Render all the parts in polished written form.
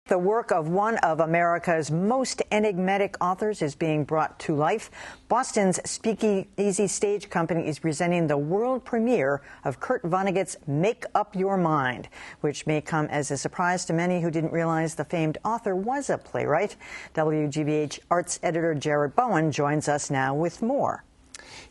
The work of one of America's most enigmatic authors is being brought to life. Boston's Speakeasy Stage Company is presenting the world premiere of Kurt Vonnegut's Make Up Your Mind, which may come as a surprise to many who didn't realize the famed author was a playwright. WGBH arts editor Jared Bowen joins us now with more.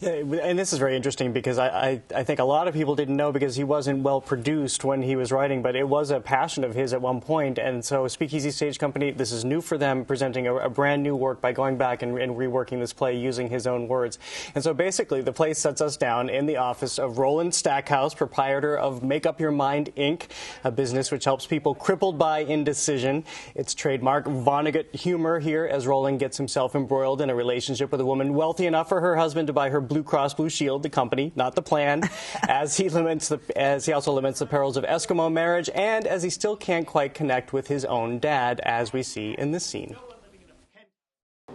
Yeah, and this is very interesting because I think a lot of people didn't know because he wasn't well produced when he was writing, but it was a passion of his at one point. And so Speakeasy Stage Company, this is new for them, presenting a brand new work by going back and reworking this play using his own words. And so basically the play sets us down in the office of Roland Stackhouse, proprietor of Make Up Your Mind, Inc., a business which helps people crippled by indecision. It's trademark Vonnegut humor here as Roland gets himself embroiled in a relationship with a woman wealthy enough for her husband to buy her Blue Cross Blue Shield, the company, not the plan, as he also laments the perils of Eskimo marriage, and as he still can't quite connect with his own dad, as we see in this scene.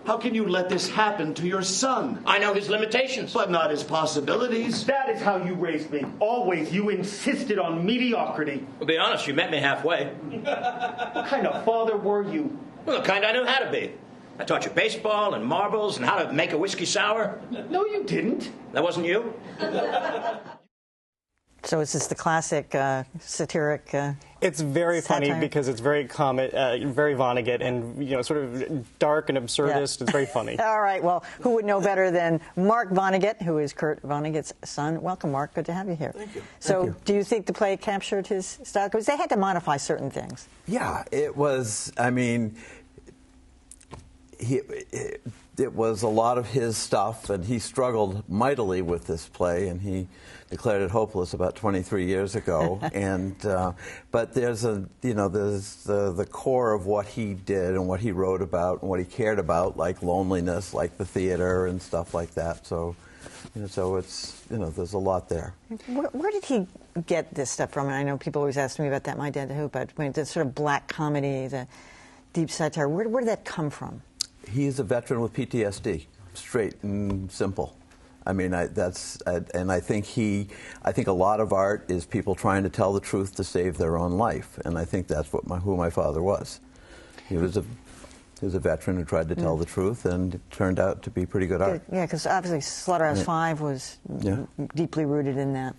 How can you let this happen to your son? I know his limitations. But not his possibilities. That is how you raised me. Always you insisted on mediocrity. To be honest, you met me halfway. What kind of father were you? Well, the kind I knew how to be. I taught you baseball and marbles and how to make a whiskey sour. No, you didn't. That wasn't you? So is this the classic satiric It's very satire? funny because it's very very Vonnegut and, sort of dark and absurdist. Yeah. It's very funny. All right. Well, who would know better than Mark Vonnegut, who is Kurt Vonnegut's son? Welcome, Mark. Good to have you here. Thank you. So Thank you. do you think the play captured his style? Because they had to modify certain things. Yeah, it was, I mean, it was a lot of his stuff, and he struggled mightily with this play, and he declared it hopeless about 23 years ago. And but there's the core of what he did and what he wrote about and what he cared about, like loneliness, like the theater and stuff like that. So, so it's there's a lot there. Where did he get this stuff from? And I know people always ask me about that, my dad who, but the sort of black comedy, the deep satire, where did that come from? He's a veteran with PTSD, straight and simple. I mean, I think a lot of art is people trying to tell the truth to save their own life, and I think that's who my father was. He was a veteran who tried to tell the truth, and it turned out to be pretty good art. Yeah, because obviously Slaughterhouse-Five was deeply rooted in that.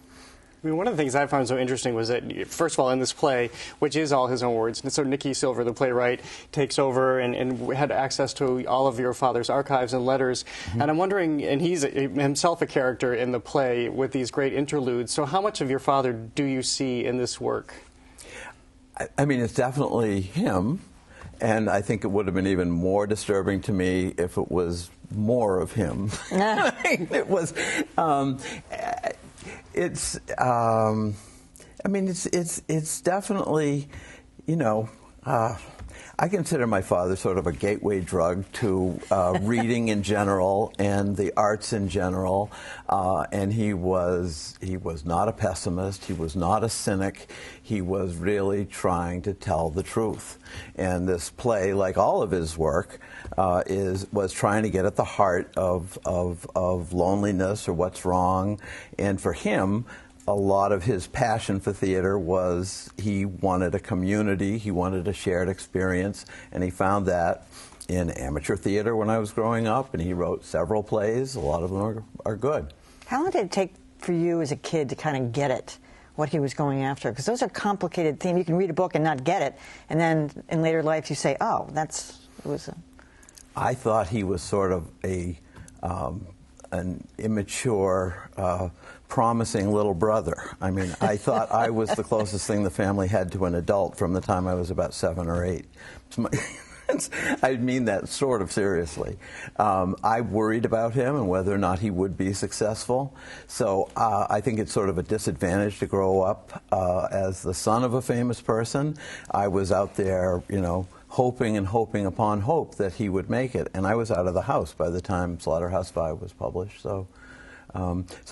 I mean, one of the things I found so interesting was that, first of all, in this play, which is all his own words, and so Nikki Silver, the playwright, takes over and had access to all of your father's archives and letters. Mm-hmm. And I'm wondering, and he's himself a character in the play with these great interludes, so how much of your father do you see in this work? I mean, it's definitely him, and I think it would have been even more disturbing to me if it was more of him. It was... I mean, it's definitely, I consider my father sort of a gateway drug to reading in general and the arts in general. And he was not a pessimist. He was not a cynic. He was really trying to tell the truth. And this play, like all of his work, was trying to get at the heart of loneliness or what's wrong. And for him, a lot of his passion for theater was he wanted a community, he wanted a shared experience, and he found that in amateur theater when I was growing up, and he wrote several plays. A lot of them are good. How long did it take for you as a kid to kind of get it, what he was going after? Because those are complicated themes. You can read a book and not get it, and then in later life you say, oh, I thought he was sort of an immature, promising little brother. I mean, I thought I was the closest thing the family had to an adult from the time I was about 7 or 8. I mean that sort of seriously. I worried about him and whether or not he would be successful. So I think it's sort of a disadvantage to grow up as the son of a famous person. I was out there, hoping and hoping upon hope that he would make it. And I was out of the house by the time Slaughterhouse-Five was published. So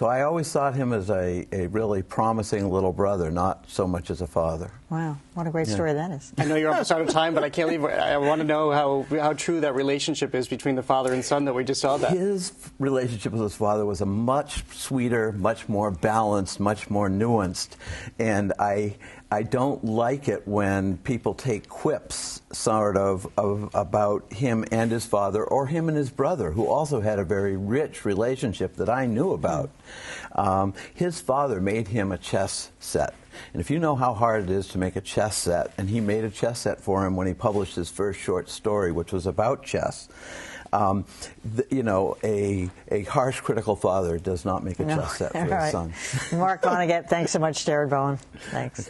I always thought him as a really promising little brother, not so much as a father. Wow, what a great story that is. I know you're almost out of time, but I can't leave. I want to know how true that relationship is between the father and son that we just saw that. His relationship with his father was a much sweeter, much more balanced, much more nuanced. And I I don't like it when people take quips sort of about him and his father, or him and his brother, who also had a very rich relationship that I knew about. His father made him a chess set. And if you know how hard it is to make a chess set, and he made a chess set for him when he published his first short story, which was about chess, you know, a harsh, critical father does not make a chess set for his son. Mark Vonnegut, thanks so much, Jared Bowen. Thanks. Okay.